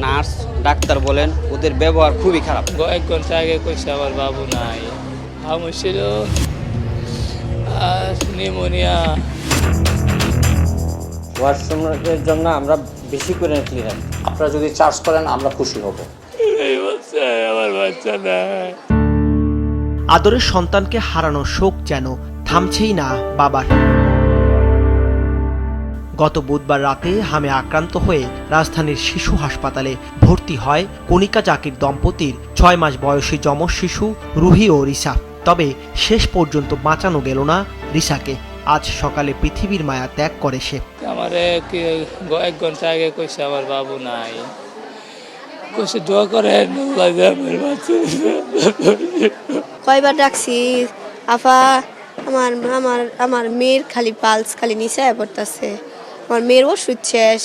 Nurse doctor বলেন ওদের ব্যবহার খুবই খারাপ। 1 ঘন্টা আগে কইছে আমার বাবু নাই, হাম ছিল আর নিউমোনিয়া। ওয়াশরুমের জন্য আমরা বেশি করে ক্লিনার। আপনারা যদি চার্জ করেন আমরা খুশি হব। আমার বাচ্চা নাই। আদরের সন্তানকে হারানোর শোক যেন থামছেই না বাবার। গত বুধবার রাতে হামে আক্রান্ত হয়ে রাজধানীর শিশু হাসপাতালে ভর্তি হয় কণিকা জাকির দম্পতির 6 মাস বয়সী যমজ শিশু রুহি ও রিসা। তবে শেষ পর্যন্ত বাঁচানো গেল না রিসাকে। আজ সকালে পৃথিবীর মায়া ত্যাগ করে সে। আমার 1 ঘন্টা আগে কইছে আমার বাবু নাই, কইছে দোয়া করেন আমার বাচ্চা। কয়বার ডাকছি আফা, আমার আমার আমার মেয়ের খালি পালস খালি নিচায় পড়তেছে, আমার মেয়ের ওষুধ শেষ,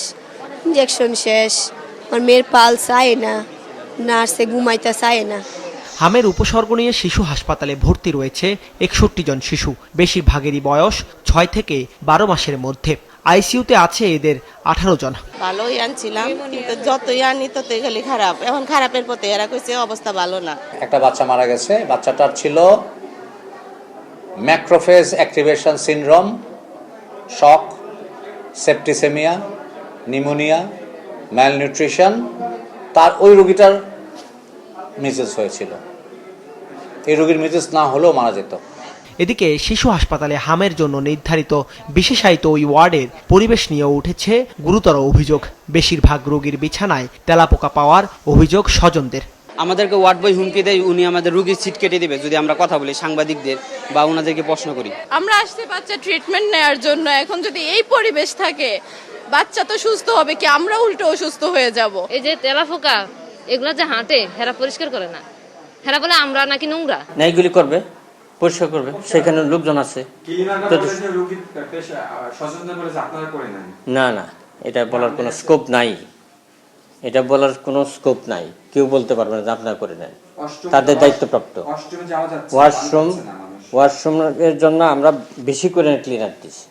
ইঞ্জেকশন শেষ, আমার মেয়ের পালস আয় না, নার্সে ঘুমাইতে চায় না। হামের উপসর্গ নিয়ে শিশু হাসপাতালে ভর্তি রয়েছে 61 জন শিশু। বেশিরভাগেরই বয়স 6 থেকে 12 মাসের মধ্যে। আইসিইউতে আছে এদের 18 জন। ভালোই আনছিলাম, কিন্তু যতই আনি ততই খালি খারাপ। এখন খারাপের পথে, এরা কইছে অবস্থা ভালো না। একটা বাচ্চা মারা গেছে। বাচ্চাটার ছিল ম্যাক্রোফেজ অ্যাক্টিভেশন সিনড্রোম, শক, সেপ্টিসেমিয়া, নিউমোনিয়া, ম্যালনিউট্রিশন। তার ওই রোগীটার মিসেস হয়েছিল। এই রোগীর মিসেস না হলেও মারা যেত। এদিকে শিশু হাসপাতালে হামের জন্য নির্ধারিত বিশেষায়িত ওই ওয়ার্ডের পরিবেশ নিয়েও উঠেছে গুরুতর অভিযোগ। বেশিরভাগ রোগীর বিছানায় তেলাপোকা পাওয়ার অভিযোগ স্বজনদের। আমাদেরকে ওয়ার্ড বয় হুমকি দেয়, উনি আমাদের রোগীর সিট কেটে দিবে যদি আমরা কথা বলি সাংবাদিকদের বা ওনাদেরকে প্রশ্ন করি। আমরা আসতে বাচ্চা ট্রিটমেন্ট নেওয়ার জন্য, এখন যদি এই পরিবেশ থাকে বাচ্চা তো সুস্থ হবে কি, আমরা উল্টো অসুস্থ হয়ে যাব। এই যে তেলাপোকা এগুলা যে হাঁটে, হেরা পরিষ্কার করে না, হেরা বলে আমরা নাকি নোংরা। এইগুলি করবে, পরিষ্কার করবে, সেখানে লোকজন আছে। না না, এটা বলার কোনো স্কোপ নাই, এটা বলার কোনো স্কোপ নাই। কেউ বলতে পারবে না যে আপনারা করে নেন, তাদের দায়িত্বপ্রাপ্ত। ওয়াশরুমের জন্য আমরা বেশি করে ক্লিনার দিচ্ছি।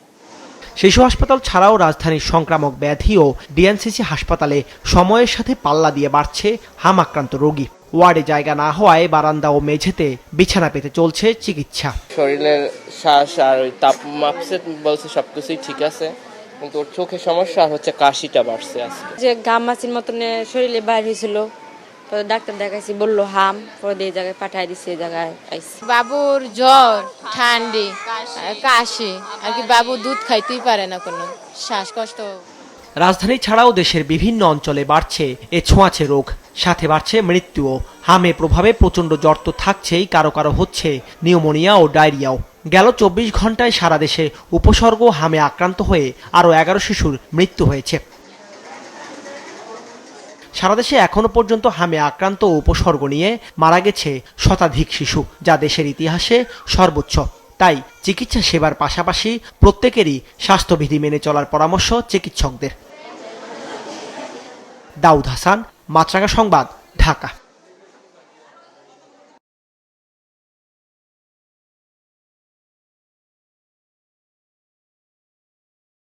শিশু হাসপাতাল ছাড়াও রাজধানীর সংক্রামক ব্যাধি ও ডিএনসিসি হাসপাতালে সময়ের সাথে পাল্লা দিয়ে বাড়ছে হাম আক্রান্ত রোগী। ওয়ার্ডে জায়গা না হওয়ায় বারান্দা ও মেঝেতে বিছানা পেতে চলছে চিকিৎসা। শরীরের শ্বাস আর ওই তাপ মাপছে, বলছে সবকিছুই ঠিক আছে, কিন্তু ওর চোখে সমস্যা আর হচ্ছে কাশিটা বাড়ছে আজকে। যে ঘামাচির মতন শরীরে বাইর হয়েছিল, ডাক্তার দেখাইছি, বললো হাম, পরে এই জায়গায় পাঠাই দিচ্ছে, এই জায়গায় আইছি। বাবুর জ্বর, ঠান্ডি, কাশি, আর কি বাবু দুধ খাইতেই পারে না, কোনো শ্বাসকষ্ট। রাজধানী ছাড়াও দেশের বিভিন্ন অঞ্চলে বাড়ছে এ ছোঁয়াচে রোগ, সাথে বাড়ছে মৃত্যুও। হামে প্রভাবে প্রচণ্ড জ্বর তো থাকছেই, কারো কারো হচ্ছে নিউমোনিয়া ও ডায়রিয়াও। গেল 24 ঘন্টায় সারা দেশে উপসর্গ হামে আক্রান্ত হয়ে আরও 11 শিশুর মৃত্যু হয়েছে। সারা দেশে এখনো পর্যন্ত হামে আক্রান্ত ও উপসর্গ নিয়ে মারা গেছে শতাধিক শিশু, যা দেশের ইতিহাসে সর্বোচ্চ। তাই চিকিৎসা সেবার পাশাপাশি প্রত্যেকেরই স্বাস্থ্যবিধি মেনে চলার পরামর্শ চিকিৎসকদের। দাউদ হাসান, মাছরাঙা সংবাদ, ঢাকা।